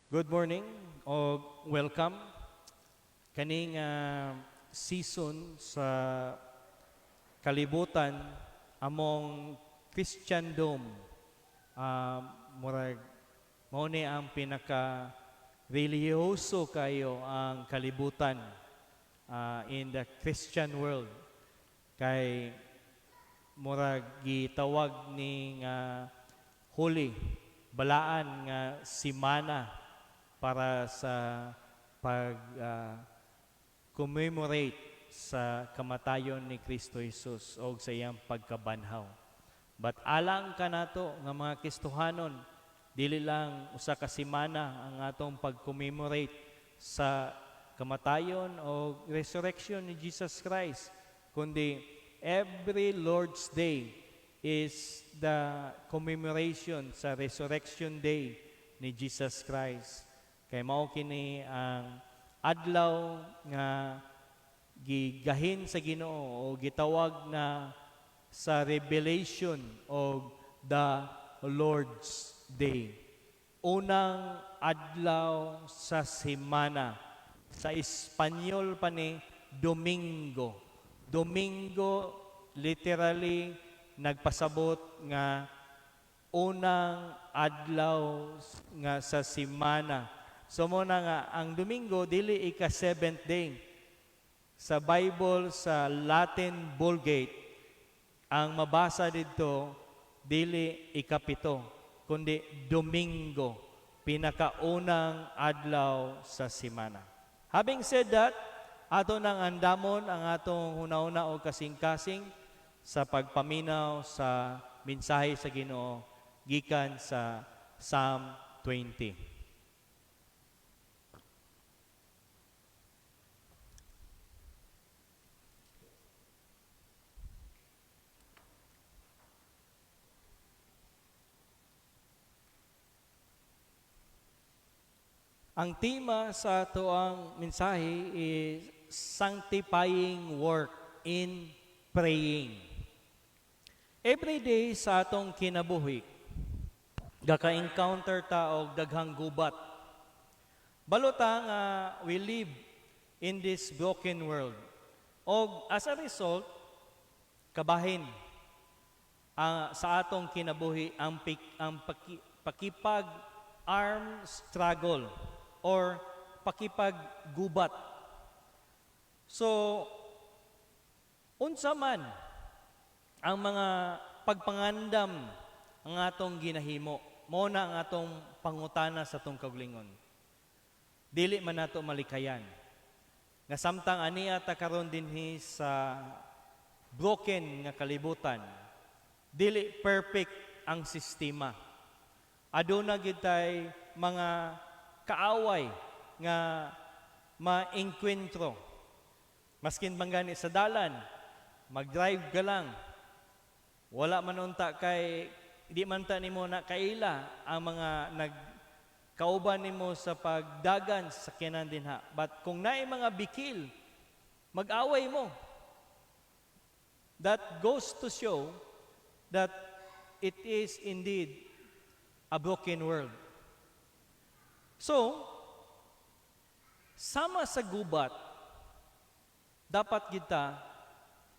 Good morning o welcome kaning season sa kalibutan among Christendom. Murag mao ni ang pinaka religyoso kayo ang kalibutan in the Christian world. Kay murag gitawag ni Holy balaan nga simana para sa commemorate sa kamatayon ni Kristo Jesus o sa iyang pagkabanhaw. But alang ka nato nga mga Kristohanon, dili lang usa ka semana ang atong pag-commemorate sa kamatayon o resurrection ni Jesus Christ, kundi every Lord's Day is the commemoration sa resurrection day ni Jesus Christ. Kay mao kini ang adlaw nga gigahin sa Ginoo o gitawag na sa revelation of the Lord's Day. Unang adlaw sa semana. Sa Espanyol pa ni Domingo. Domingo literally nagpasabot nga unang adlaw nga sa semana. So mo na nga, ang Domingo, dili ika-7th day. Sa Bible, sa Latin Vulgate, ang mabasa dito, dili ika-7, kundi Domingo, pinakaunang adlaw sa semana. Having said that, ato nang andamon ang atong huna-una o kasing-kasing sa pagpaminaw sa mensahe sa Ginoo gikan sa Psalm 20. Ang tema sa ato ang mensahe is sanctifying work in praying. Every day sa atong kinabuhi, gaka-encounter ta og daghang gubat. Balota nga we live in this broken world. Og as a result, kabahin sa atong kinabuhi ang pakipag-arm struggle or pakipag-gubat. So, unsa man ang mga pagpangandam ang atong ginahimo, mao na ang atong pangutana sa atong kaugalingon. Dili man nato malikayan. Nga samtang aniya ta karon dinhi sa broken nga kalibutan, dili perfect ang sistema. Aduna gid tay mga kaaway nga ma-enkwentro. Maskin bang sa dalan, mag-drive ka lang, wala man unta kay di man ta nimo na kaila ang mga nagkauban nimo sa pagdagan sa sakyanan dinha. But kung naay mga bikil, mag-away mo. That goes to show that it is indeed a broken world. So, sama sa gubat, dapat kita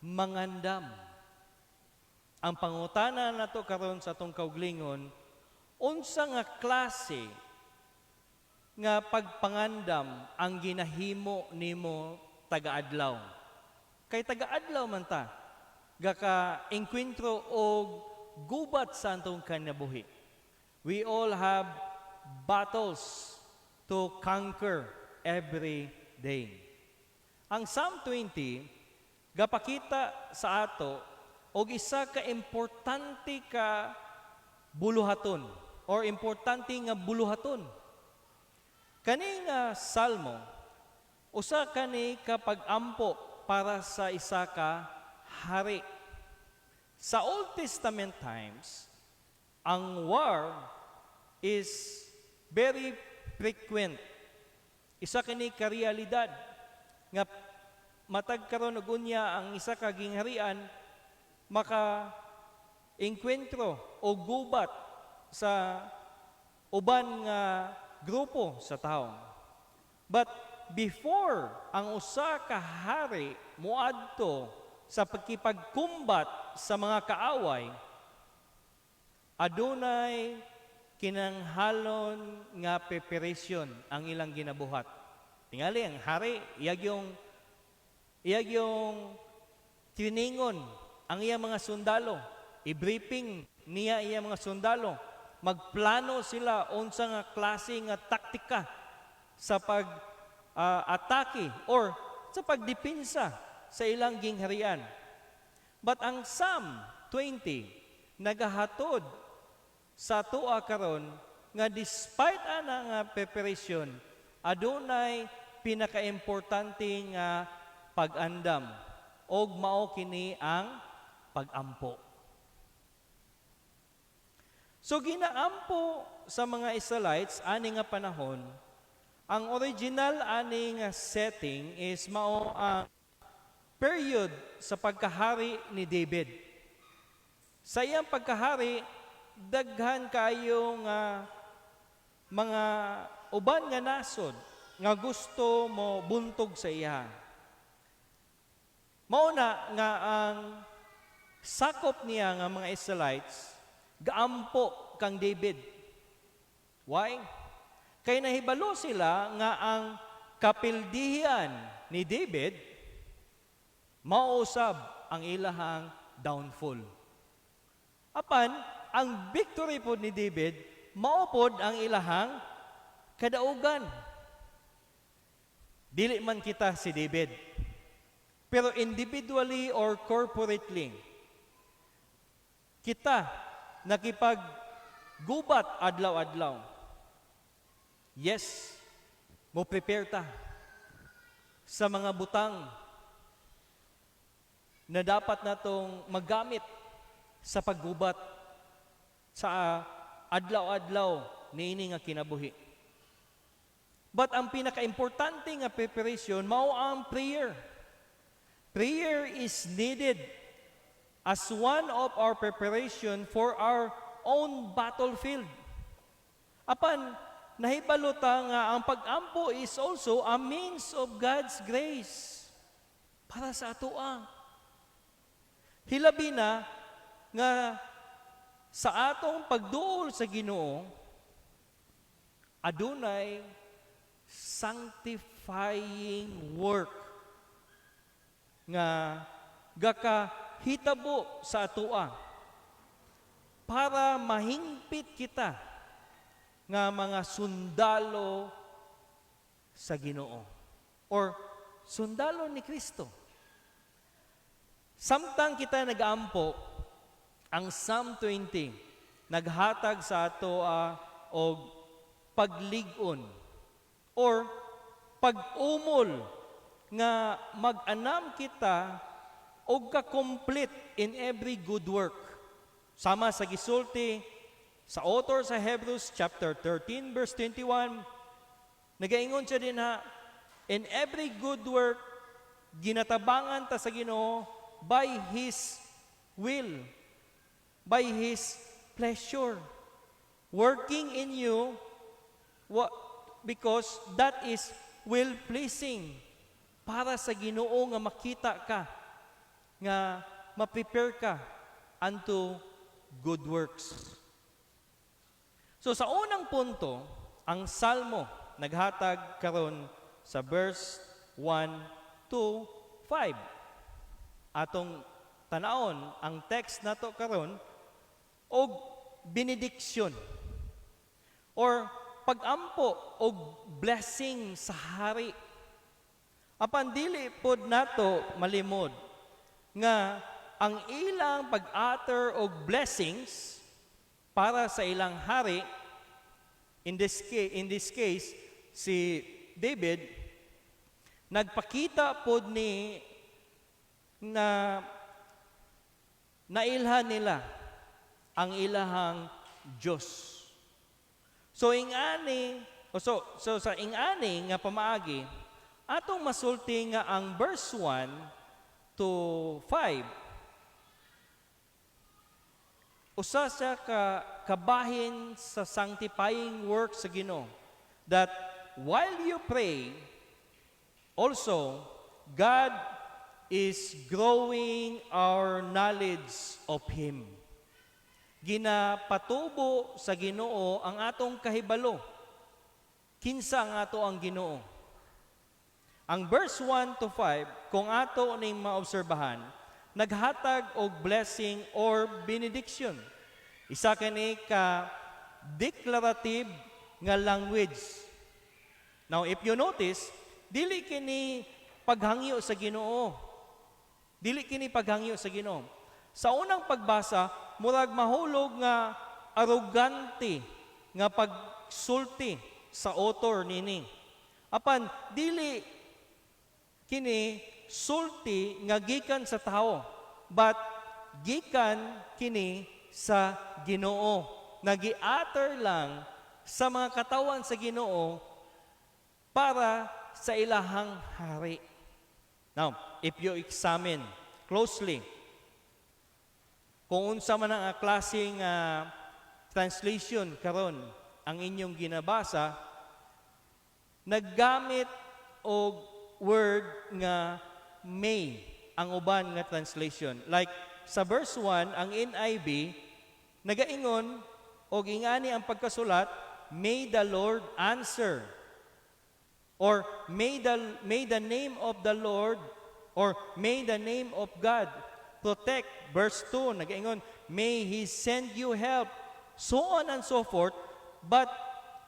mangandam. Ang pangutana nato karon sa atong kaugalingon, unsa nga klase nga pagpangandam ang ginahimo nimo taga-adlaw? Kay taga-adlaw man ta, gaka-enkwentro og gubat sa atong kinabuhi. We all have battles to conquer every day. Ang Psalm 20, gapakita sa ato og isa ka importante ka buluhaton or importante nga buluhaton. Kani nga salmo, usa kani ka pag-ampo para sa isa ka hari. Sa Old Testament times, ang war is very frequent. Isa kini ka realidad nga matag karon og unya ang isa ka gingharian maka engkwentro o gubat sa uban nga grupo sa tao. But before ang usa ka hari muadto sa pagkipagkumbat sa mga kaaway, adunay kinanghalon nga preparation ang ilang ginabuhat. Tingali ang hari, iyag yung tiningon ang iyang mga sundalo, i-briefing niya iyang mga sundalo, magplano sila unsa nga klase nga taktika sa pag-atake or sa pagdepensa sa ilang gingharian. But ang Psalm 20 nagahatod sa tuwa karon nga despite ana nga preparation, adunay pinakaimportante nga pag-andam og mao kini ang pag-ampo. So ginaampo sa mga Israelites ani nga panahon, ang original ani nga setting is mao ang period sa pagkahari ni David. Sa iyang pagkahari, daghan kayo nga mga uban nga nasod nga gusto mo buntog sa iya. Mauna nga ang sakop niya nga mga Israelites, gaampo kang David. Why? Kay nahibalo sila nga ang kapildihan ni David mausab ang ilahang downfall. Apan, ang victory po ni David, maupod ang ilahang kadaugan. Dili man kita si David, pero individually or corporately, kita nakipaggubat adlaw-adlaw. Yes, mo prepare ta sa mga butang na dapat natong magamit sa paggubat sa adlaw-adlaw niini nga kinabuhi. But ang pinaka-importante nga preparation mao ang prayer. Prayer is needed as one of our preparation for our own battlefield. Apan nahibalo ta nga ang pag-ampo is also a means of God's grace para sa atoa. Hilabi na nga sa atong pagduol sa Ginoo, adunay sanctifying work nga gakahitabo sa atoa para mahingpit kita nga mga sundalo sa Ginoo or sundalo ni Kristo. Samtang kita nag-aampo, ang Psalm 20 naghatag sa ato og paglig-on or pag-umol nga mag-anam kita og ka-complete in every good work. Sama sa gisulti sa author sa Hebrews chapter 13 verse 21, nagaingon siya din in every good work ginatabangan ta sa Ginoo by His will, by His pleasure, working in you because that is will-pleasing para sa Ginoo nga makita ka, nga ma-prepare ka unto good works. So sa unang punto, ang Salmo naghatag karon sa verse 1 to 5. Atong tanaon ang text nato karon og benediction or pag-ampo og blessing sa hari. Apan dili pod nato malimod nga ang ilang pag-utter og blessings para sa ilang hari, in this case si David, nagpakita pod ni na nailhan nila ang ilahang Diyos. So sa ingani nga pamaagi, atong masulti nga ang verse 1 to 5, usa siya kabahin sa sanctifying work sa Ginoo. that while you pray, also, God is growing our knowledge of Him. Ginapatubo sa Ginoo ang atong kahibalo. Kinsa ang ato ang Ginoo. Ang verse 1 to 5, kung ato ning maobserbahan, naghatag og blessing or benediction. Isa kini ka declarative nga language. Now, if you notice, dili kini paghangyo sa Ginoo. Dili kini paghangyo sa Ginoo. Sa unang pagbasa, murag mahulog nga arrogante nga pagsulti sa author nini. Apan dili kini sulti nga gikan sa tao, but gikan kini sa Ginoo. Nagi-utter lang sa mga katawan sa Ginoo para sa ilahang hari. Now, if you examine closely, kung unsa man ang klaseng translation karon ang inyong ginabasa, naggamit og word nga may ang uban nga translation. Like sa verse 1, ang NIV nagaingon og ingani ang pagkasulat, may the Lord answer, or may the name of the Lord, or may the name of God protect. Verse 2, nagaingon, may He send you help, so on and so forth. But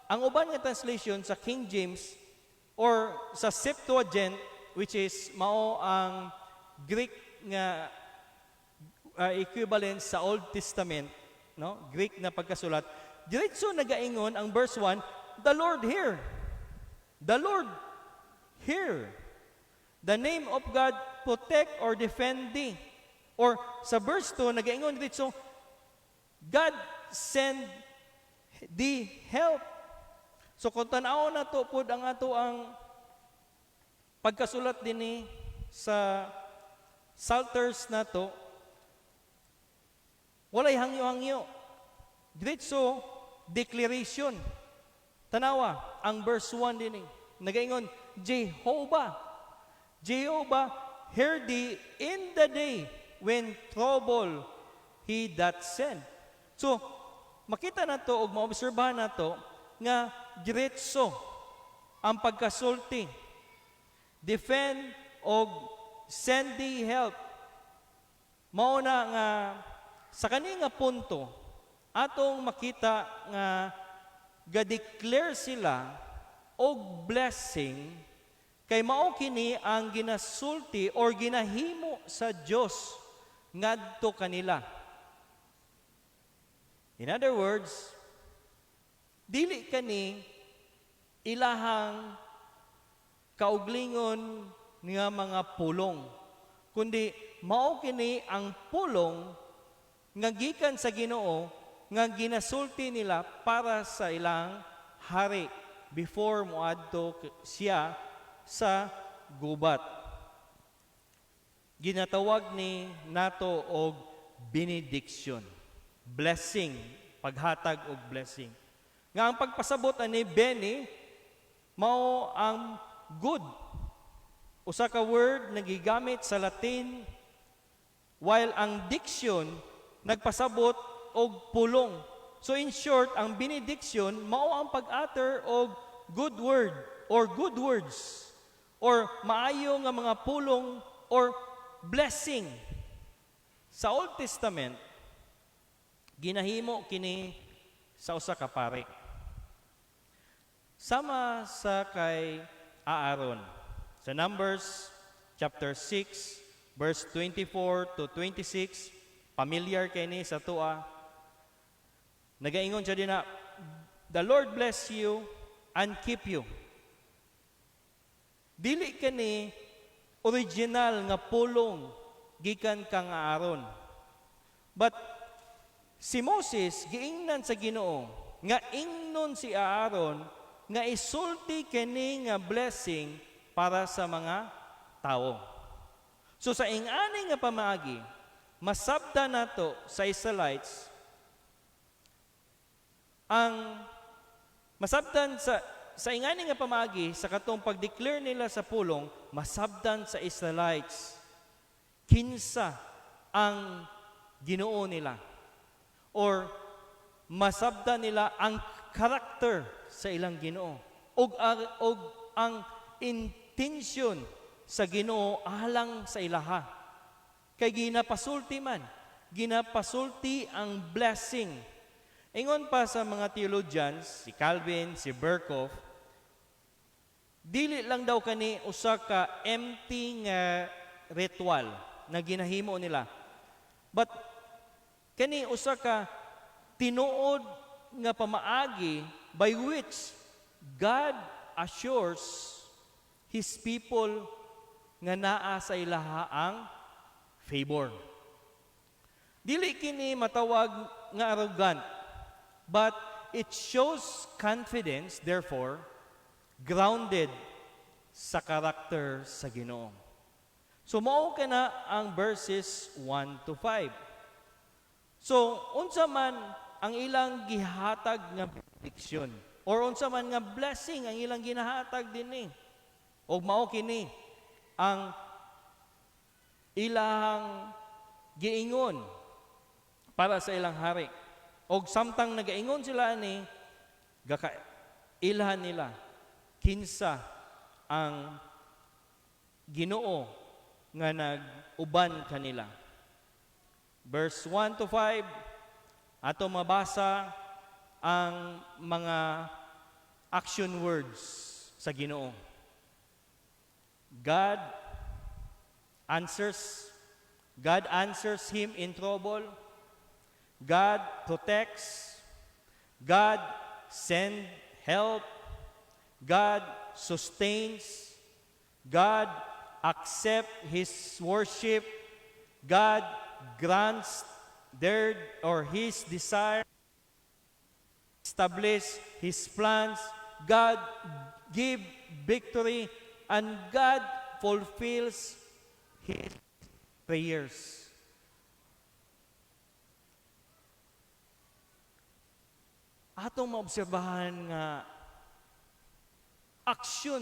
ang uban nga translation sa King James or sa Septuagint, which is mao ang Greek nga equivalent sa Old Testament, no? Greek na pagkasulat, diretso nagaingon ang verse 1, the Lord here. The Lord here. The name of God protect or defend thee. Or sa verse 2, nagaingon dito, God send thee help. So kung tanaw na to pod ang ato ang pagkasulat din sa Psalters na to, walay hangyo-hangyo. Dito, declaration. Tanawa, ang verse 1 din nagaingon, Jehovah. Jehovah, hear thee in the day when trouble He that send. So, makita na to o maobserbahan na to nga diretso ang pagkasulti. Defend o send thee help. Mauna nga sa kani nga punto atong makita nga ga-declare sila og blessing kay mao kini ang ginasulti or ginahimo sa Dios ngadto kanila. In other words, dili kani ilahang kauglingon nga mga pulong, kundi mao kini ang pulong nga gikan sa Ginoo nga ginasulti nila para sa ilang hari before moadto siya sa gubat. Ginatawag ni nato og benediction, blessing, paghatag og blessing. Nga ang pagpasabot ani beni mao ang good. Usa ka word nagigamit sa Latin, while ang diction nagpasabot og pulong. So in short, ang benediction mao ang pag-utter og good word or good words or maayo nga mga pulong or blessing. Sa Old Testament, ginahimo kini sa usa ka pari. Sama sa kay Aaron. Sa Numbers chapter 6 verse 24 to 26, familiar kay ni sa tua. Nagaingon siya din na, the Lord bless you and keep you. Dili kani original nga pulong gikan kang Aaron. But si Moses giingnan sa Ginoo nga ingnon si Aaron nga isulti kini nga blessing para sa mga tao. So sa ingani nga pamaagi, masabta nato sa Israelites ang masabtan sa ingani nga pamagi, sa katong pag-declare nila sa pulong, masabdan sa Israelites, kinsa ang Ginoo nila. Or masabdan nila ang karakter sa ilang Ginoo. Og ang intention sa Ginoo alang sa ilaha. Kay ginapasulti man, ginapasulti ang blessing. Ingon pa sa mga theologians, si Calvin, si Berkhoff, dili lang daw kani usa ka empty nga ritual na ginahimo nila. But kani usa ka tinuod nga pamaagi by which God assures His people nga naa sa ilaha ang favor. Dili kini matawag nga arrogant, but it shows confidence, therefore, grounded sa karakter sa Ginoo. So, mao ka na ang verses 1 to 5. So, unsa man ang ilang gihatag nga benediction, or unsa man nga blessing ang ilang ginahatag dinhi, o mao kini ang ilang giingon para sa ilang hari. Og samtang nagaingon sila ani, ilhan nila kinsa ang Ginoo nga nag-uban kanila. Verse 1 to 5, ato mabasa ang mga action words sa Ginoo. God answers him in trouble. God protects, God sends help, God sustains, God accepts his worship, God grants his desire, establish his plans, God give victory, and God fulfills his prayers. Atong maobserbahan nga aksyon,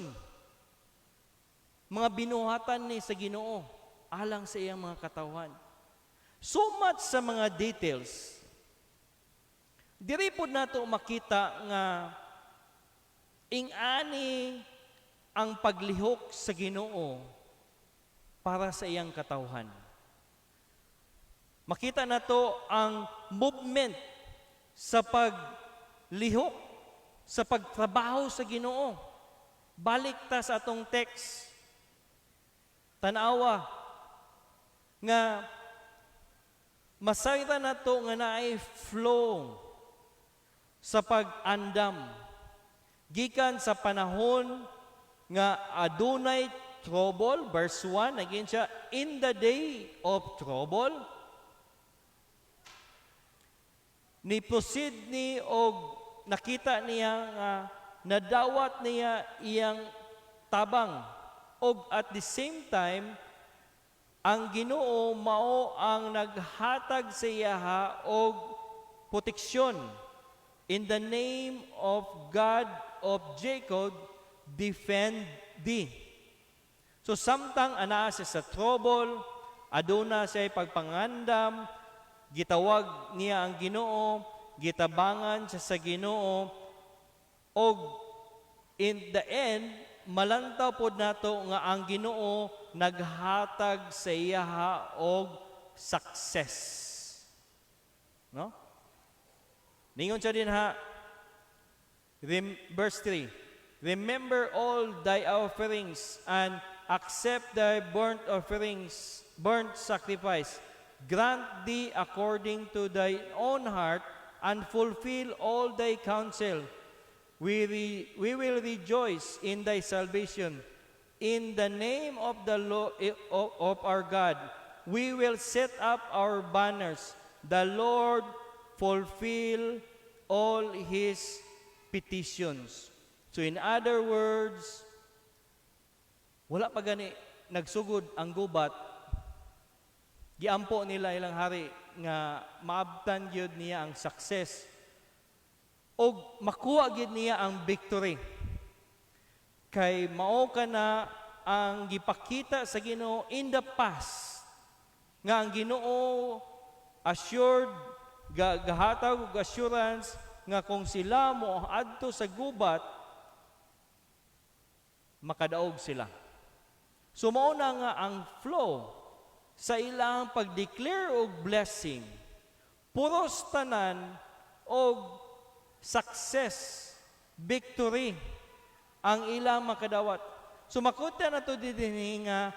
mga binuhatan ni sa Ginoo alang sa iyang mga katawan. So much sa mga details. Diri pod nato makita nga ingani ang paglihok sa Ginoo para sa iyang katawhan. Makita nato ang movement sa paglihok, sa pagtrabaho sa Ginoo. Balik ta sa atong text. Tanawa nga masayra nato nga naay flow sa pag-andam gikan sa panahon nga adunay trouble, verse 1, again siya, in the day of trouble, ni proceed ni og nakita niya nga nadawat niya iyang tabang, og at the same time ang Ginoo mao ang naghatag sa iya og proteksyon. In the name of God of Jacob, defend thee. So samtang anaa siya sa trouble, aduna siya pagpangandam, gitawag niya ang Ginoo, gitabangan siya sa Ginoo, og in the end, malantaw pod nato nga ang Ginoo naghatag sa iya og success. No? Ningon siya din verse 3, remember all thy offerings and accept thy burnt offerings, burnt sacrifice. Grant thee according to thy own heart and fulfill all thy counsel. We will rejoice in thy salvation. In the name of the Lord, of our God, we will set up our banners. The Lord fulfill all his petitions. So in other words, wala pa gani nagsugod ang gubat, giampo nila ilang hari nga maabtan gyud niya ang success og makuha gyud niya ang victory. kay mao ka na ang gipakita sa Ginoo in the past nga ang Ginoo assured gahatag og assurance nga kung sila mo adto sa gubat makadaog sila. So mao na nga ang flow sa ilang pag-declare og blessing. Puros tanan og success, victory ang ilang makadawat. So makuta na to dinhi nga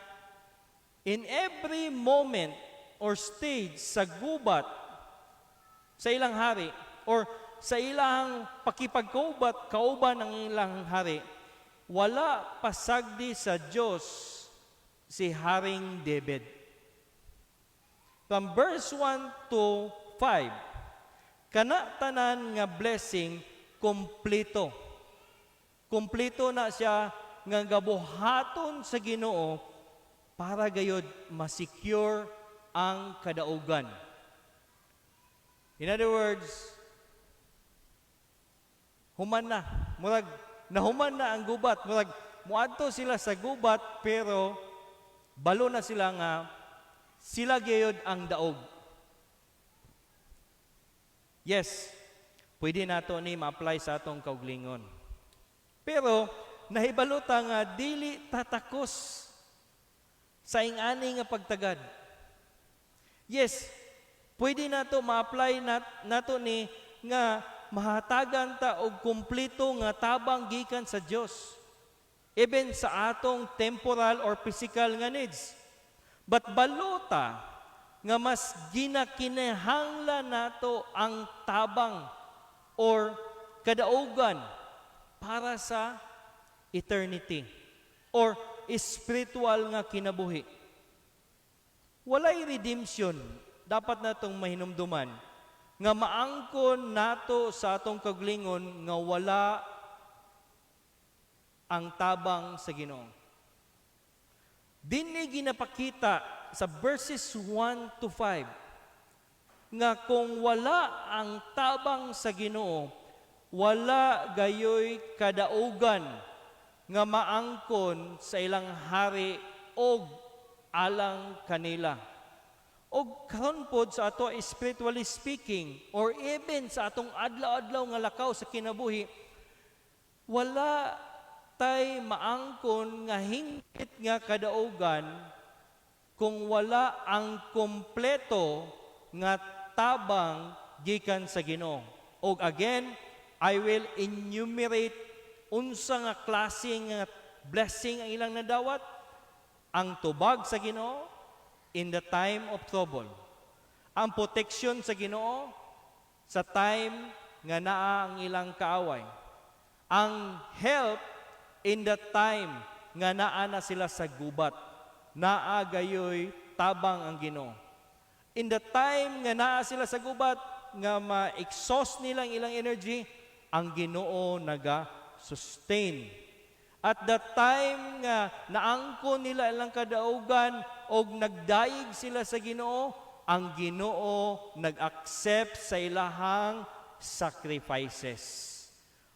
in every moment or stage sa gubat sa ilang hari or sa ilang pakipagkaubat kauban ng ilang hari, wala pasagdi sa Dios si Haring David. From verse 1 to 5, kana tanan nga blessing kompleto. Kompleto na siya nga gabuhaton sa Ginoo para gayud ma-secure ang kadaugan. In other words, human na. Murag, nahuman na ang gubat. Murag, muadto sila sa gubat, pero balo na sila nga sila gayud ang daog. Yes, pwede nato ni ma-apply sa atong kauglingon. Pero, nahibalota nga dili tatakos sa ingani nga pagtagad. Yes, pwede nato ma-apply nato ni nga mahatagan ta og kumpleto nga tabang gikan sa Dios. Even sa atong temporal or physical nga needs. But balota nga mas ginakinahanglan nato ang tabang or kadaugan para sa eternity or spiritual nga kinabuhi. Walay redemption dapat natong mahinumduman nga maangkon nato sa atong kaglingon nga wala ang tabang sa Ginoo. Dinhi ginapakita sa verses 1 to 5 nga kung wala ang tabang sa Ginoo, wala gayoy kadaugan nga maangkon sa ilang hari og alang kanila. Og karon pod sa ato spiritually speaking or even sa atong adlaw-adlaw nga lakaw sa kinabuhi, wala tay maangkon nga hingpit nga kadaugan kung wala ang kompleto nga tabang gikan sa Ginoo. Og again, I will enumerate unsa nga klase nga blessing ang ilang nadawat, ang tubag sa Ginoo in the time of trouble, ang protection sa Ginoo sa time nga naa ang ilang kaaway, ang help in the time nga naa na sila sa gubat, naa gayoy tabang ang Ginoo. In the time nga naa sila sa gubat, nga ma-exhaust nila ang ilang energy, ang Ginoo naga-sustain. At the time nga naangkon nila ilang kadaugan og nagdaig sila sa Ginoo, ang Ginoo nag-accept sa ilahang sacrifices.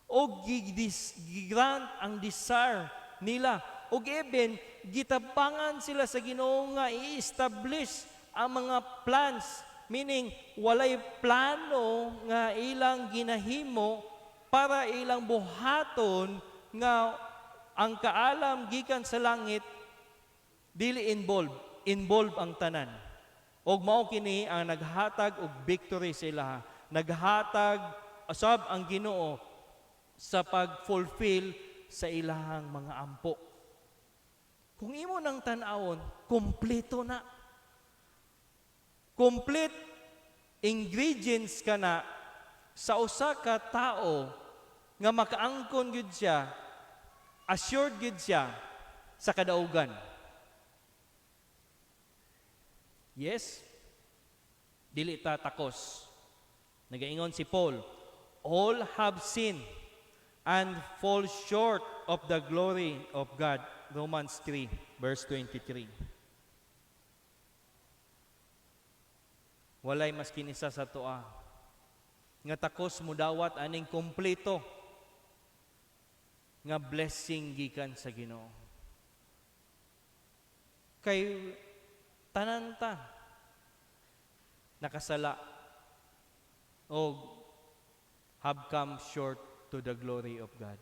O gigrant ang desire nila. O even, gitabangan sila sa Ginoo nga i-establish ang mga plans. Meaning, walay plano nga ilang ginahimo para ilang buhaton nga ang kaalam gikan sa langit dili involve ang tanan. Og mao kini ang naghatag og victory sa ilaha. Naghatag asab ang Ginoo sa pag-fulfill sa ilahang mga ampo. Kung imo nang tan-awon, kompleto na. Complete ingredients ka na sa usa ka tao nga makaangkon gyud siya, assured gyud siya sa kadaugan. Yes, dili ta takos. Nagaingon si Paul, all have sinned and fall short of the glory of God. Romans 3, verse 23. Walay mas kinisa sa toa. Nga takos mo dawat aning kompleto nga blessing gikan sa Ginoo. Kay tanan ta nakasala o have come short to the glory of God,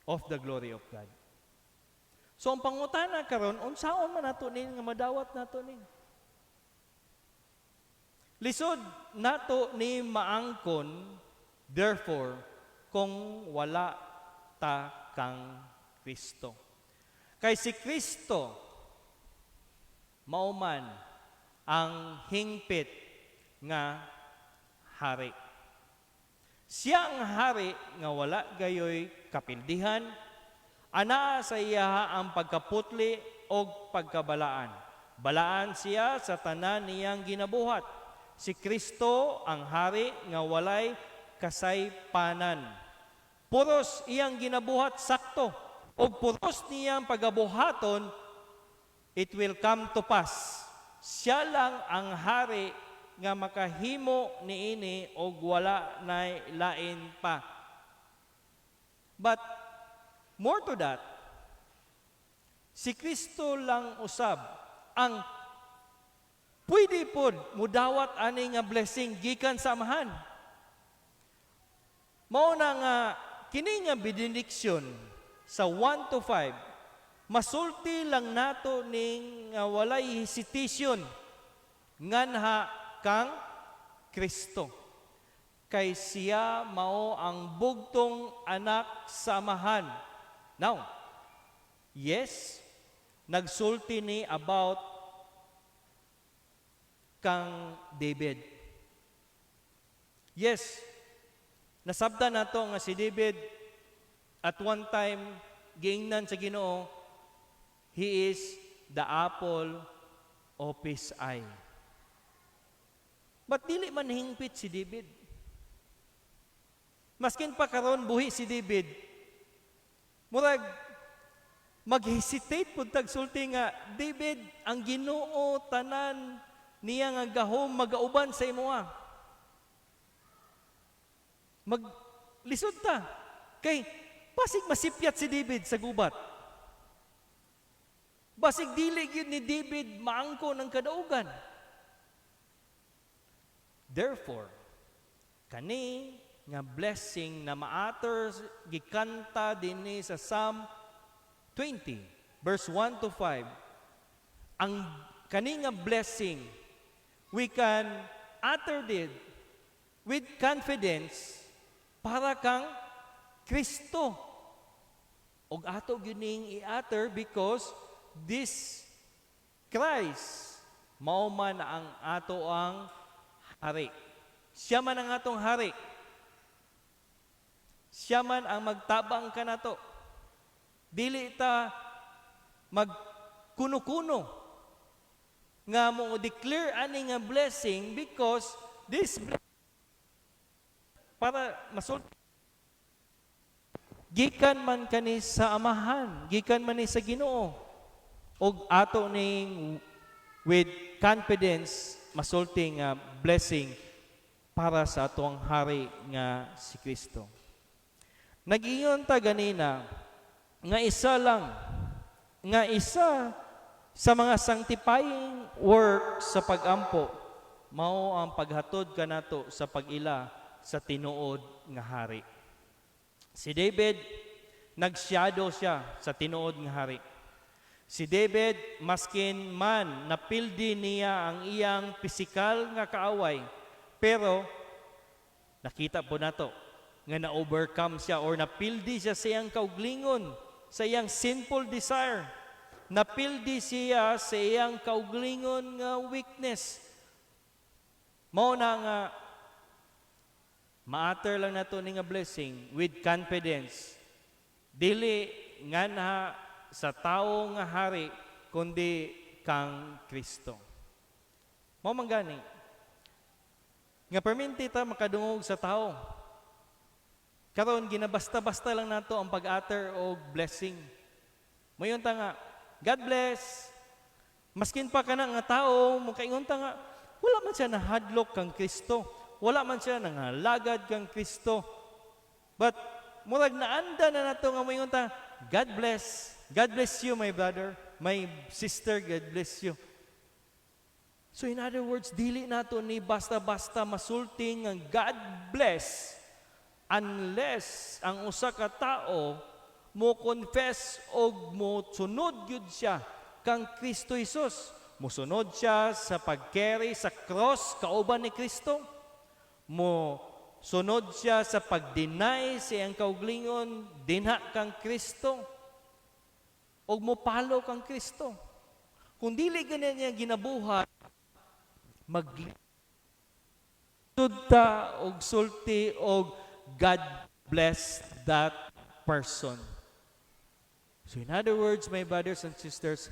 of the glory of God. So ang pangutana karon, unsaon man nato ni nga madawat nato ni? Lisod nato ni maangkon, therefore, kung wala ta kang Kristo. Kay si Kristo mauman ang hingpit nga hari. Siya ang hari nga wala gayoy kapildihan, ana sa iya ang pagkaputli o pagkabalaan. Balaan siya sa tanan niyang ginabuhat. Si Kristo ang hari nga walay kasaypanan. Puros iyang ginabuhat sakto, o puros niyang pagabuhaton, it will come to pass. Siya lang ang hari nga makahimo niini og wala nay lain pa. But more to that, si Kristo lang usab ang pwede pod mudawat ani nga blessing gikan sa amahan. Mao na nga kini nga benediction sa 1 to 5 masulti lang nato ning walay hesitation nganha kang Kristo. Kay siya mao ang bugtong anak sa amahan. Now, yes, nagsulti ni about kang David. Yes, nasabdan nato nga si David at one time giingnan sa Ginoo, he is the apple of his eye. But dili man hingpit si David. Maskin pa karon buhi si David, murag mag-hesitate pud tag sulti nga, David, ang Ginoo tanan niya nga gahom magauban sa imuha. Maglisod ta. Kay basig masipyat si David sa gubat. Basig dili gyud ni David maangko ng kadaugan. Therefore, kani nga blessing na maater gikanta dinhi sa Psalm 20 verse 1 to 5, ang kani nga blessing we can utter it with confidence para kang Kristo. Og ato gyud ning i-utter because this Christ mao man ang ato ang hari. Siya man ang atong hari. Siya man ang magtabang kanato. Dili ta magkuno-kuno nga mo declare ani nga blessing because this para masulti gikan man kani sa amahan, gikan man ni sa Ginoo, og ato ning with confidence masulti nga blessing para sa atong hari nga si Kristo. Nag-iyon ta ganina nga isa lang, nga isa sa mga sanctifying work sa pagampo mao ang paghatod kanato sa pag-ila sa tinuod nga hari. Si David, nagsyado siya sa tinuod nga hari. Si David, maskin man napildi niya ang iyang pisikal nga kaaway, pero nakita po nato nga na-overcome siya or napildi siya sa iyang kauglingon, sa iyang sinful desire. Napildi siya sa iyang kauglingon nga weakness. Mao na nga maater lang nato ni nga blessing with confidence. Dili nganha sa tawo nga hari kundi kang Kristo. Mao man gani nga perminti ta makadungog sa tawo. Karon ginabasta-basta lang nato ang pag-utter og blessing. Mayon ta nga God bless. Maskin pa kana nga tao mo kaingon ta nga wala man siya nahadlok kang Kristo. Wala man siya nangalagad kang Kristo. But murag naanda na nato nga moingon ta, God bless. God bless you, my brother, my sister, God bless you. So in other words, dili nato ni basta-basta masulti nga God bless unless ang usa ka tao mo confess og mo sunod gyud siya kang Kristo Jesus. Musunod siya sa pag-carry sa cross kauban ni Kristo. Mo sunod siya sa pag-deny sa iyang kaugalingon dinha kang Kristo. Og mo follow kang Kristo. Kung dili ganyan niya ginabuhat, ta og sulti og God bless that person. So in other words, my brothers and sisters,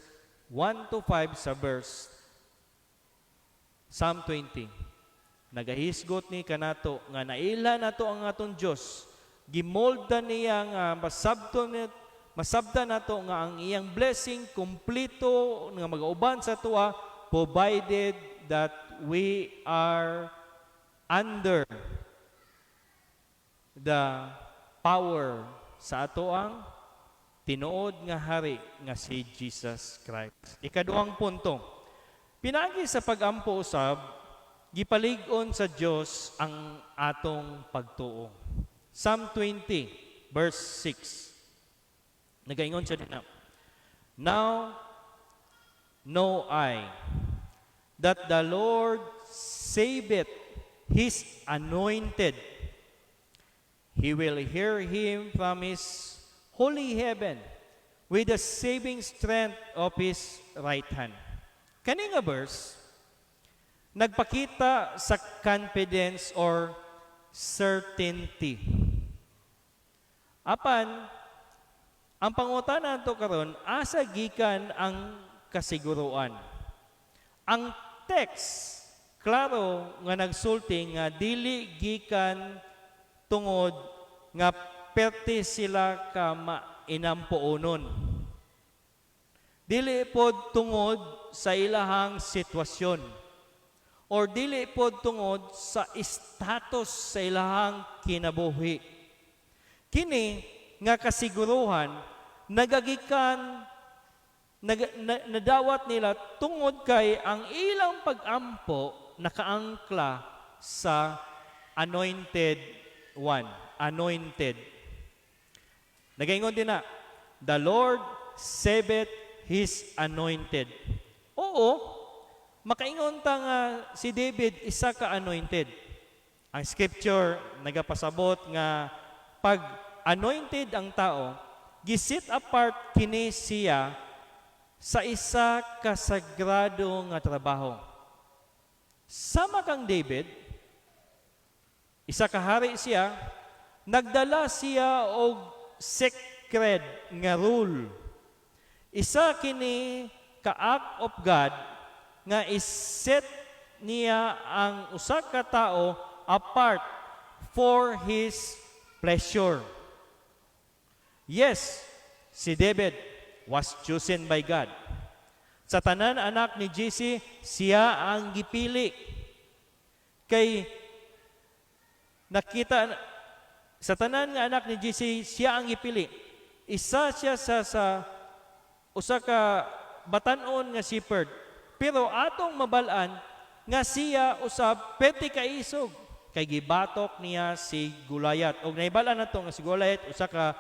1 to 5 sa verse Psalm 20. Nagahisgot ni kanato nga naila nato ang aton Dios. Gimolda niya nga masabtan nato nga ang iyang blessing kumplito nga mag-auban sa tuwa provided that we are under the power sa atoang tinuod nga hari nga si Jesus Christ. Ikaduhang punto. Pinagi sa pag-ampo usab, gipalig-on sa Dios ang atong pagtuo. Psalm 20 verse 6. Nagaingon siya din na, Now know I that the Lord saveth his anointed. He will hear him from his holy heaven with the saving strength of his right hand. Kani nga verse, nagpakita sa confidence or certainty. Apan, ang pangutana nato karon, asa gikan ang kasiguruan. Ang text, klaro nga nagsulti nga dili gikan tungod nga perti sila ka mainampuonon. Dili pod tungod sa ilahang sitwasyon or dili pod tungod sa status sa ilahang kinabuhi. Kini nga kasiguruhan nagagikan nadawat nila tungod kay ang ilang pag-ampo nakaangkla sa anointed one, anointed. Nagaingon din na, the Lord saveth his anointed. Oo, makaingon ta nga si David isa ka anointed. Ang scripture nagapasabot nga pag anointed ang tao, gisit apart kini siya sa isa ka sagrado nga trabaho. Sama kang David, isa ka hari siya, nagdala siya og sacred nga rule. Isa kini ka act of God nga iset niya ang usa ka tao apart for his pleasure. Yes, si David was chosen by God. Sa tanan anak ni Jesse, siya ang gipili. Kay nakita sa tanan nga anak ni Jesse, siya ang gipili. Isa siya sa usa ka batan-on nga shepherd. Pero atong mabalaan nga siya usab pwede kaisog kay gibatok niya si Goliath. Og nahibalaan nato nga si Goliath usa ka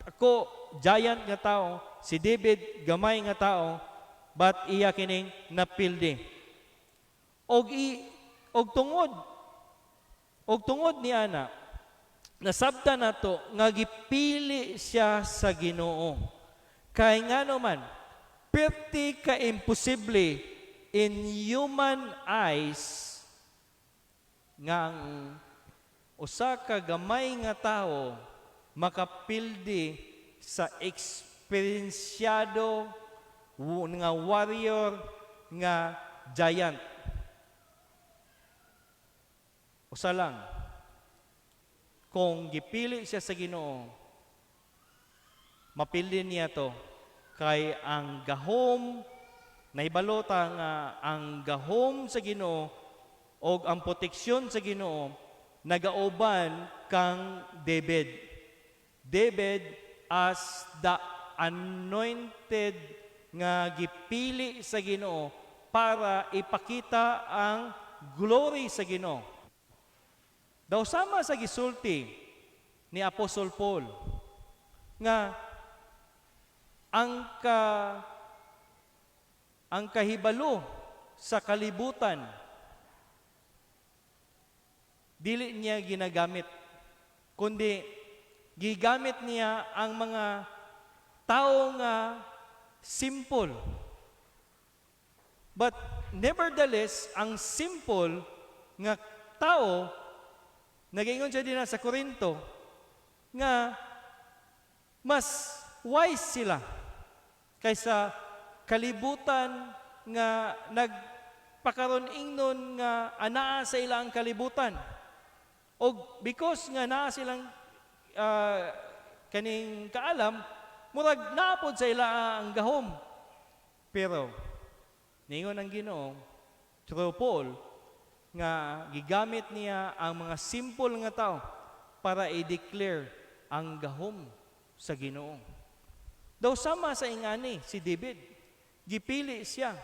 ako giant nga tao, si David gamay nga tao, but iya kining napildi. Og tungod ni ana nasabta nato nga gipili siya sa Ginoo. Kay ngano man perti ka imposible in human eyes nga ang usa ka gamay nga tao makapildi sa eksperyensyado nga warrior nga giant. Usa lang, kung gipili siya sa Ginoo, mapildi niya to kay ang gahom nahibalota nga ang gahom sa Ginoo o ang proteksyon sa Ginoo nagauban kang David. David as the anointed nga gipili sa Ginoo para ipakita ang glory sa Ginoo. Daw sama sa gisulti ni Apostol Paul nga ang kahibalo sa kalibutan dili niya ginagamit, kundi gigamit niya ang mga tao nga simple. But nevertheless, ang simple nga tao, nag-ingon siya din sa Korinto, nga mas wise sila kaysa kalibutan nga nagpakaron ingnon nga anaa sa ilang kalibutan. O because nga naa silang kaning kaalam, murag naapod sa ila ang gahom. Pero ningon ang Ginoo through Paul nga gigamit niya ang mga simple nga tao para i-declare ang gahom sa Ginoo. Daw sama sa ingani si David, gipili siya,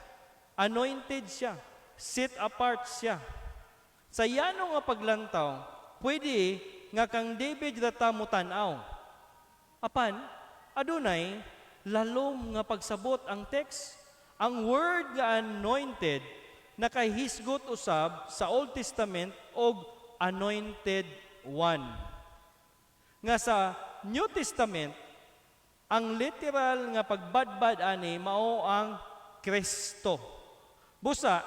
anointed siya, set apart siya. Sa yano nga paglantaw, pwede nga kang David data mo tanaw. Apan, adunay, lalom nga pagsabot ang text. Ang word nga anointed, nakahisgot usab sa Old Testament og anointed one. Nga sa New Testament, ang literal nga pagbadbad ani mao ang Kristo. Busa,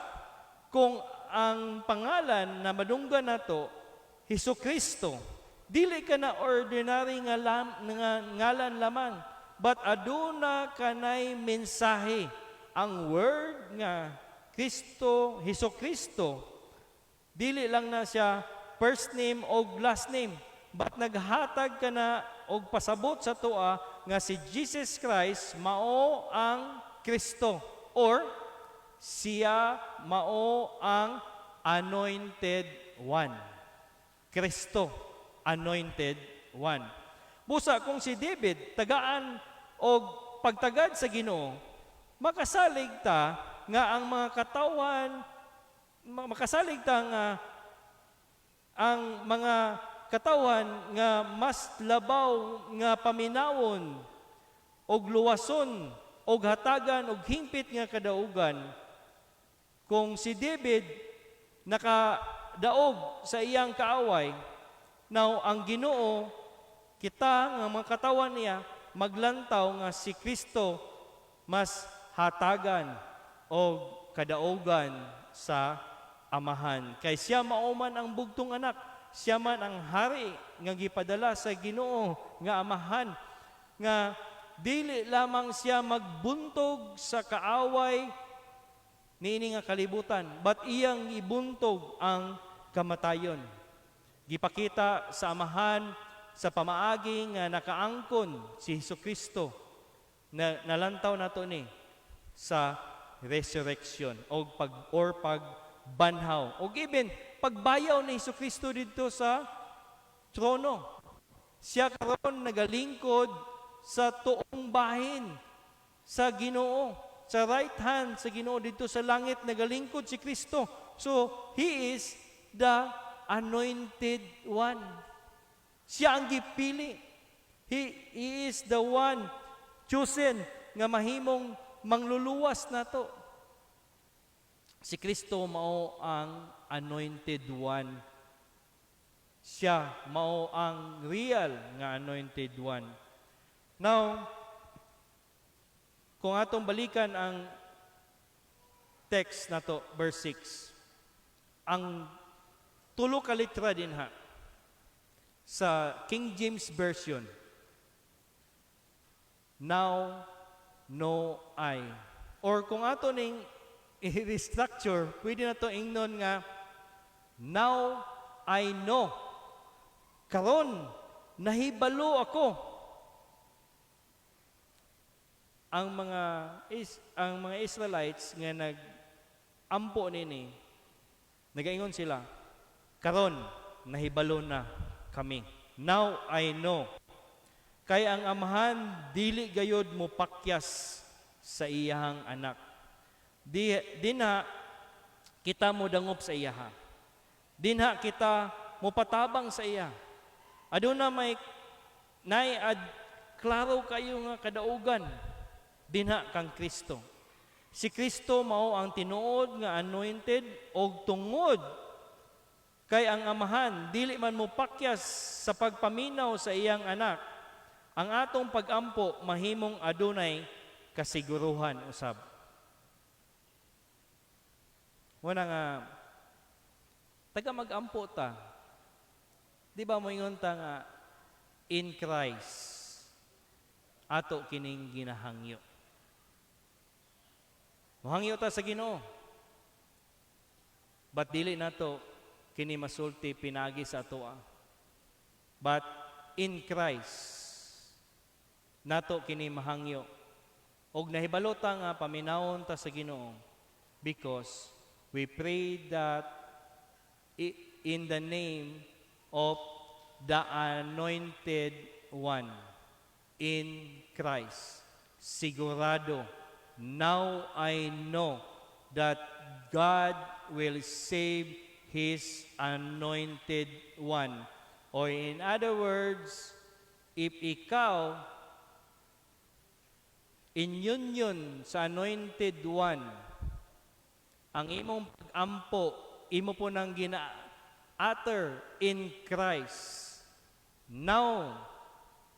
kung ang pangalan na madunggan nato Hesukristo, dili ka na ordinary nga ngalan lamang, but aduna kanay mensahe. Ang word nga Kristo, Hesukristo, dili lang na siya first name o last name, but naghatag ka na og pasabot sa tua nga si Jesus Christ mao ang Kristo, or siya mao ang anointed one. Kristo, anointed one. Busa kung si David tagaan og pagtagad sa Ginoo, makasalig ta nga ang mga katawan, makasalig ta nga ang mga katawan nga mas labaw nga paminawon og luwason og hatagan og hingpit nga kadaugan. Kung si David nakadaog sa iyang kaaway, now ang Ginoo, kita nga mga katawan niya maglantaw nga si Kristo mas hatagan o kadaugan sa amahan. Kay siya mauman ang bugtong anak, siya man ang hari nga gipadala sa Ginoo nga amahan, nga dili lamang siya magbuntog sa kaaway niini nga kalibutan, but iyang ibuntog ang kamatayon. Gipakita sa amahan sa pamaagi nga nakaangkon si Hesukristo na nalantaw nato ni sa resurrection o pagbanhaw o even pagbayaw ni Hesukristo dito sa trono. Siya karon nagalingkod sa tuong bahin sa Ginoo, sa right hand sa Ginoo dito sa langit nagalingkod si Kristo. So he is the anointed one. Siya ang gipili. He is the one chosen nga mahimong mangluluwas nato. Si Kristo mao ang anointed one. Siya mao ang real nga anointed one. Now, kung atong balikan ang text nato, verse 6, ang tulo ka litra din ha sa King James Version, now know I. Or kung ato ning i-restructure, pwede na to ingnon nga, now I know. Karon, nahibalo ako. Ang mga Israelites nga nag-ampo nini, nagaingon sila, karon, nahibalo na kami. Now I know. Kay ang amahan dili gayod mo pakyas sa iyahang anak. Di na kita mo dangop sa iyaha. Dinha kita mo patabang sa iya. Aduna may ad klaro kayo nga kadaugan dinha kang Kristo. Si Kristo mao ang tinuod nga anointed og tungod kay ang amahan dili man mo pakyas sa pagpaminaw sa iyang anak. Ang atong pagampo mahimong adunay kasiguruhan usab. Wala nga taga magampo ta. Di ba moingon ta nga in Christ ato kining ginahangyo. Mohangyo ta sa Ginoo. But dili nato kini masulti pinagi sa atoa. But in Christ nato kini mahangyo. Og nahibalota nga paminawon ta sa Ginoo because we pray that in the name of the Anointed One in Christ. Sigurado, now I know that God will save His Anointed One. Or in other words, if ikaw in union sa Anointed One, ang imong pag-ampo, imo po nang gina-utter in Christ. Now,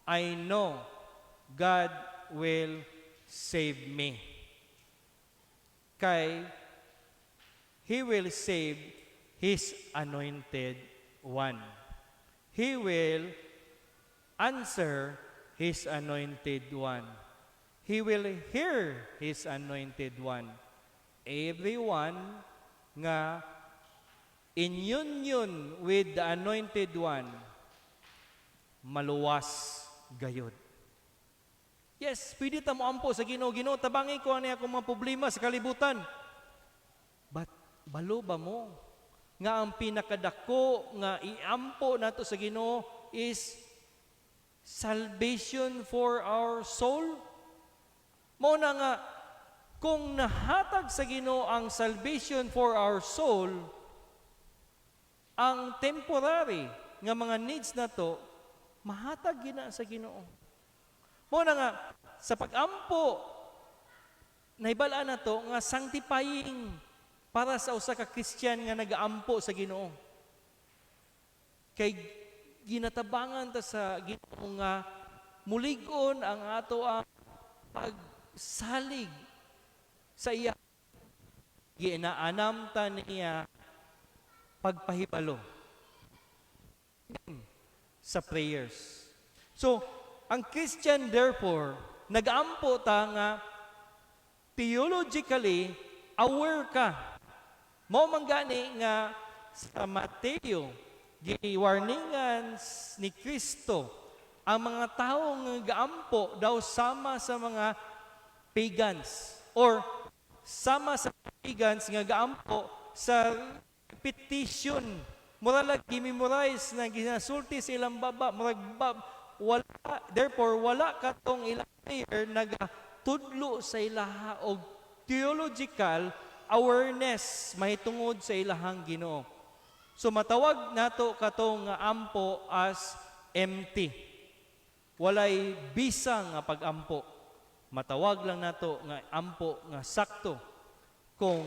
I know God will save me. Kay, He will save His Anointed One. He will answer His Anointed One. He will hear His Anointed One. Everyone nga in union with the Anointed One, maluwas gayod. Yes, pwede ta mo ampo sa Ginoo. Ginoo, tabangi ko ani akong mga problema sa kalibutan. But balo ba mo nga ang pinakadako nga iampo nato sa Ginoo is salvation for our soul? Mo na nga kung nahatag sa Ginoo ang salvation for our soul, ang temporary nga mga needs na to, mahatag gina sa Ginoo. Mo na nga, sa pag-ampo, nahibalaan na to nga sanctifying para sa usa ka Christian nga nag-aampo sa Ginoo. Kay ginatabangan ta sa Ginoo nga mulig-on ang ato ang pagsalig sa iya. Ginaanam ta niya pagpahibalo sa prayers. So, ang Christian therefore, nag-ampo ta nga theologically aware ka. Mao man gani nga sa Mateo, giwarningan ni Kristo ang mga tao nga gaampo daw sama sa mga pagans or sama sa pagans nga gaampo sa petition. Murag gimemorize na ginasulti sa ilang baba, wala, therefore wala katong ilang prayer nagatudlo sa ilaha og theological awareness mahitungod sa ilahang Ginoo. So matawag nato katong nga ampo as empty. Walay bisang nga pag-ampo. Matawag lang nato nga ampo nga sakto kung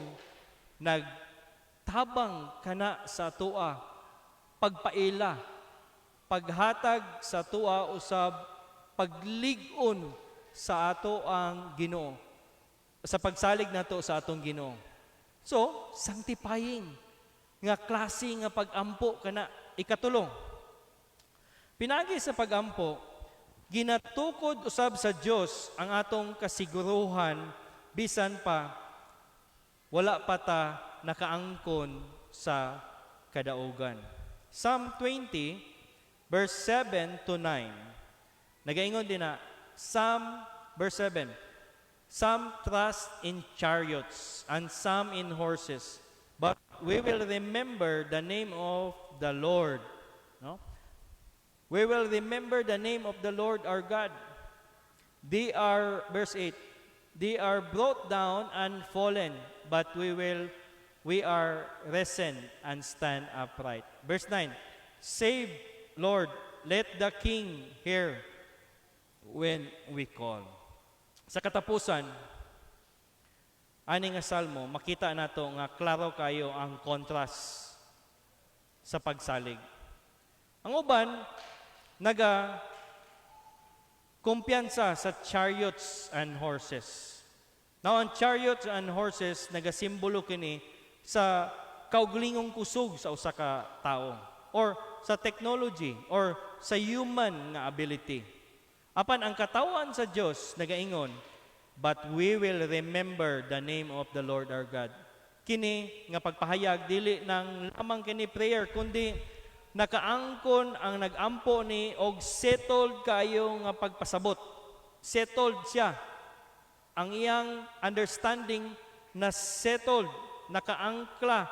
nagtabang kana sa tua pagpaila, paghatag sa tua usab paglig-on sa ato ang Ginoo, sa pagsalig nato sa atong Ginoo. So, sanctifying nga klase nga pag-ampo kana ikatulong. Pinagi sa pag-ampo, ginatukod usab sa Dios ang atong kasiguruhan bisan pa wala pa ta nakaangkon sa kadaugan. Psalm 20 verse 7 to 9. Nagaingon din na Psalm verse 7. Some trust in chariots and some in horses, but we will remember the name of the Lord. No? We will remember the name of the Lord our God. They are, verse 8, they are brought down and fallen, but we are risen and stand upright. Verse 9, save, Lord, let the King hear when we call. Sa katapusan, ani nga salmo, makita nato nga klaro kayo ang contrast sa pagsalig. Ang uban, kumpiyansa sa chariots and horses. Now, ang chariots and horses, nagasimbolo kini sa kauglingong kusog sa usa ka tao, or sa technology, or sa human nga ability. Apan ang katawan sa Dios nagaingon, but we will remember the name of the Lord our God. Kini nga pagpahayag dili nang lamang kini prayer, kundi nakaangkon ang nagampo ni og settled kayo nga pagpasabot. Settled siya. Ang iyang understanding na settled, nakaangkla,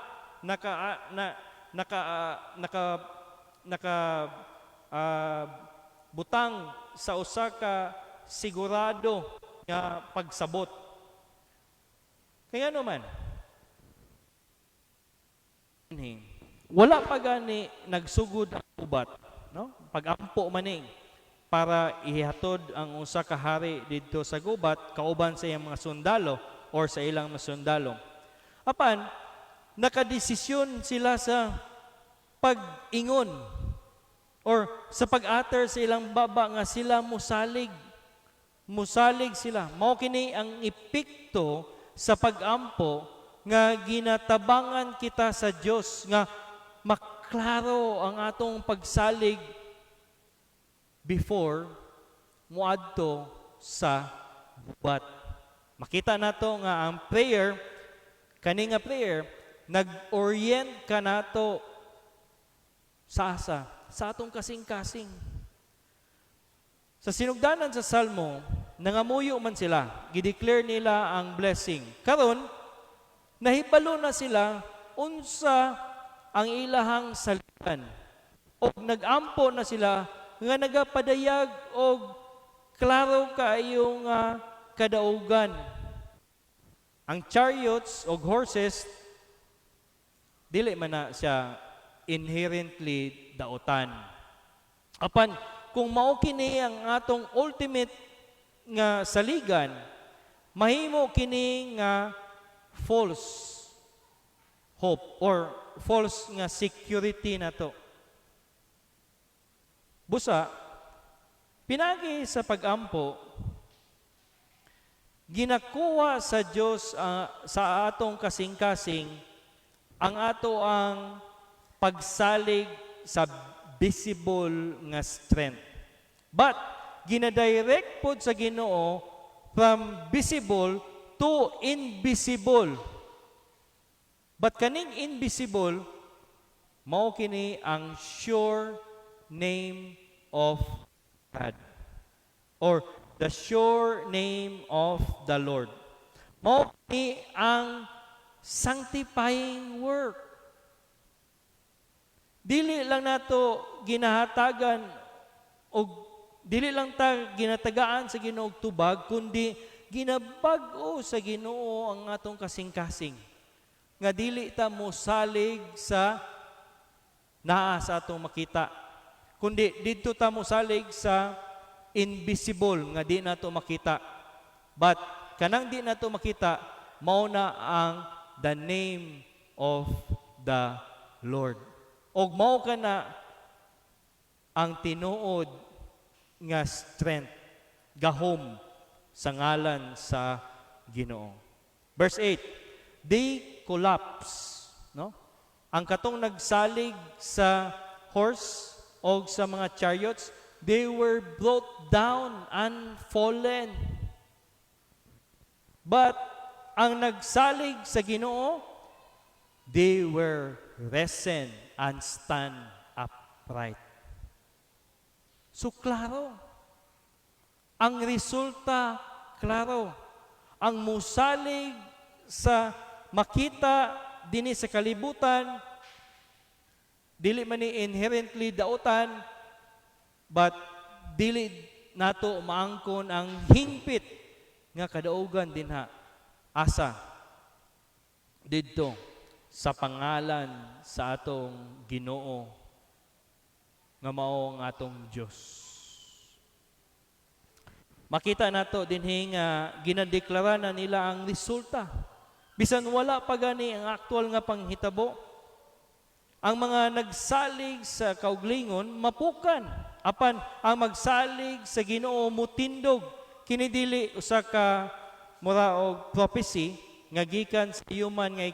butang sa usa ka sigurado nga pagsabot. Kaya naman, wala pa gani nagsugod ang ubat, no? Pag-ampo maning para ihatod ang usa ka hari didto sa gubat kauban sa iyang mga sundalo or sa ilang mga sundalo. Apan nakadesisyon sila sa pag-ingon or sa pag-ater sa ilang baba nga sila musalig. Musalig sila. Mao kini ang epekto sa pag-ampo nga ginatabangan kita sa Dios nga maklaro ang atong pagsalig before muadto sa gubat. Makita nato nga ang prayer, kani nga prayer, nag-orient ka nato sa asa, sa atong kasing-kasing. Sa sinugdanan sa Salmo, nangamuyo man sila, gideclare nila ang blessing. Karon, nahibalo na sila unsa ang ilahang salitan. O nagampo na sila nga nagapadayag og klaro kaayo nga kadaugan. Ang chariots o horses, dili man na siya inherently dautan. Apan, kung mao kini ang atong ultimate nga saligan, mahimo kini nga false hope or false nga security na to. Busa, pinagi sa pag-ampo, ginakuha sa Dios sa atong kasing-kasing ang ato ang pagsalig sa visible nga strength. But ginadirect pod sa Ginoo from visible to invisible. But kaning invisible mao kini ang sure name of God or the sure name of the Lord. Mao kini ang sanctifying work. Dili lang nato ginahatagan o dili lang ta ginatagaan sa Ginoo og tubag, kundi ginabag-o sa Ginoo ang atong kasing-kasing. Nga dili ta mosalig sa naa sa atong makita, kundi didto ta mosalig sa invisible nga di nato makita. But kanang di nato makita, mao na ang the name of the Lord. Og mao kana ang tinuod nga strength, gahom sa ngalan sa Ginoo. Verse 8, they collapse, no? Ang katong nagsalig sa horse o sa mga chariots, they were brought down and fallen. But ang nagsalig sa Ginoo, they were risen and stand upright. So klaro. Ang resulta, klaro. Ang musalig sa makita dinhi sa kalibutan, dili man ni inherently dautan, But dili nato maangkon ang hingpit nga kadaugan dinha asa didto sa pangalan sa atong Ginoo nga mao ang atong Dios. Makita nato dinhi nga ginadeklara na nila ang resulta. Bisan wala pa gani ang aktual nga panghitabo, ang mga nagsalig sa kauglingon mapukan. Apan ang magsalig sa Ginoo mutindog. Kini dili usa ka mura og prophecy nga gikan sa human nga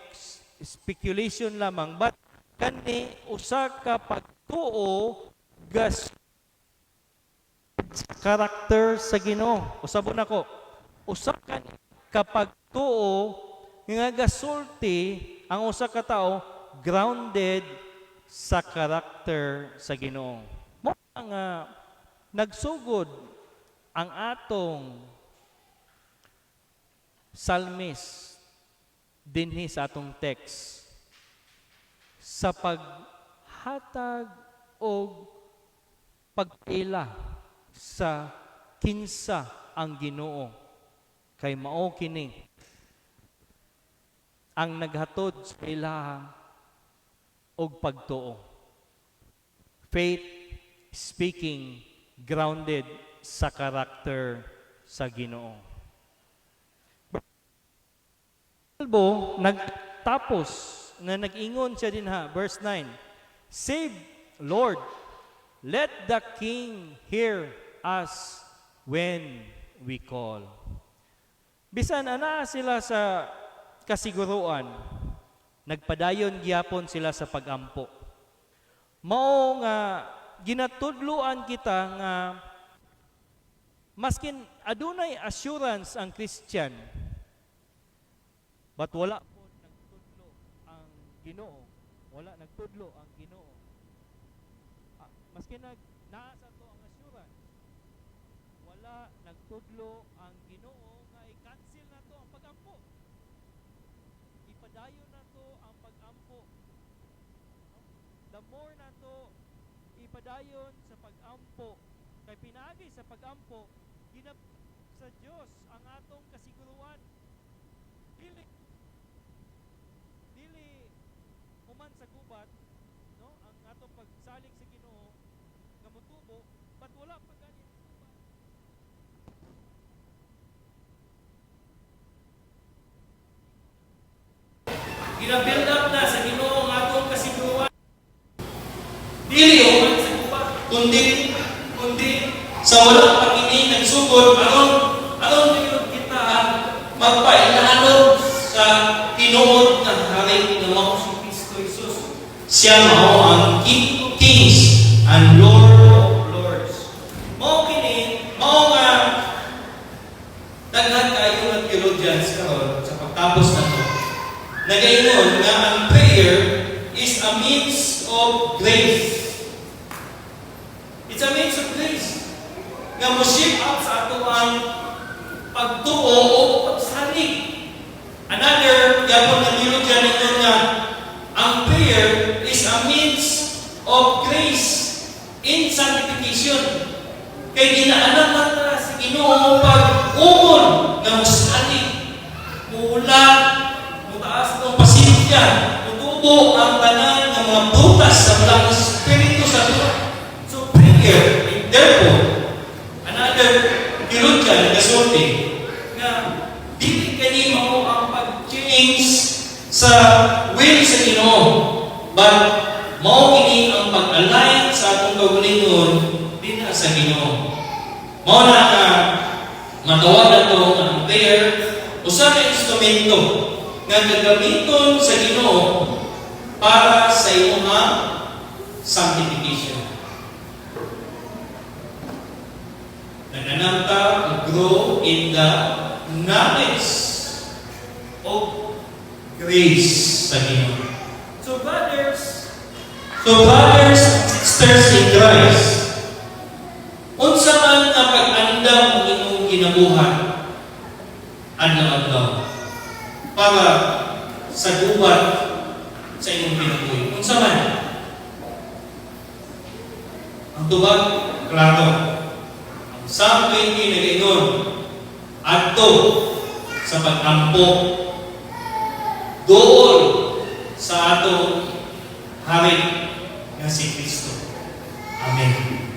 speculation lamang, but kani usa ka pagtuo gas karakter sa Ginoo. Usabon nako, usa ka pagtuo nga gasulti ang usa ka tawo grounded sa karakter sa Ginoo. Mo ang nagsugod ang atong psalmist dinhi sa atong text sa paghatag og pagpila sa kinsa ang Ginoo, kay mao kini ang naghatod sa ilaha og pagtuo. Faith speaking grounded sa karakter sa Ginoo. Salbo nagtapos na nag-ingon siya dinha, verse 9. Save, Lord, let the King hear us when we call. Bisan ana sila sa kasiguruan, nagpadayon gyapon sila sa pagampo. Mao nga ginatudloan kita nga maskin adunay assurance ang Christian, but wala po nagtudlo ang Ginoo. Wala nagtudlo ang Ginoo. Maskin naa sa to ang assurance, wala nagtudlo ang Ginoo nga i-cancel na to ang pagampo. Ipadayon na to ang pagampo. The more na to ipadayon sa pagampo, kay pinaagi sa pagampo, ginap sa Dios ang atong kasiguruan. Dili human sa gubat, no? Ang atong pagsalig sa Ginoo nga motubo, but wala pa gani gubat. Gina-build up na sa Ginoo ang atong kasiguruan. Dili human sa gubat, kundi sa wala pa kini nagsugod aron kita magpailalog sa tinuod ng hari ng mga si Kristo Jesus. Siya mao ang King of Kings and Lord of Lords. Mao kini, mao nga daghan kayo ng theologians karon sa pagtapos na to. Nagaingon nga ang prayer is a means of grace. It's a means of grace. Nga mo shape up sa ato ang pagtuo o pagsalig. Another gabon na theologian ito nga ang prayer is a means of grace in sanctification. Kay ginaanan mata sa Ginoo pag-umon nga musalig, mula, mutaas ng pasensya, mutubo ang tanan ng mga butas sa mga Espiritu sa Lord. So prayer, therefore, another theologian kasulti nga dili kani mao ang pag-change sa will sa Ginoo, but mao kini ang pag-align sa atong kaugalingon dinha sa Ginoo. Mao na ka matawag nato ang prayer usa ka instrumento nga gagamiton sa Ginoo para sa imong sanctification. Nagananta to grow in the knowledge of grace sa Ginoo. So brothers, sisters in Christ, unsa man ang pag-andam ng inyong ginabuhat adlaw-adlaw para sa gubat sa inyong kinabuhi. Unsa man ang tubag Plato. Ang Psalm 20 nag-ingon adto sa pag-ampo doon sa atong hari nga si Kristo. Amen.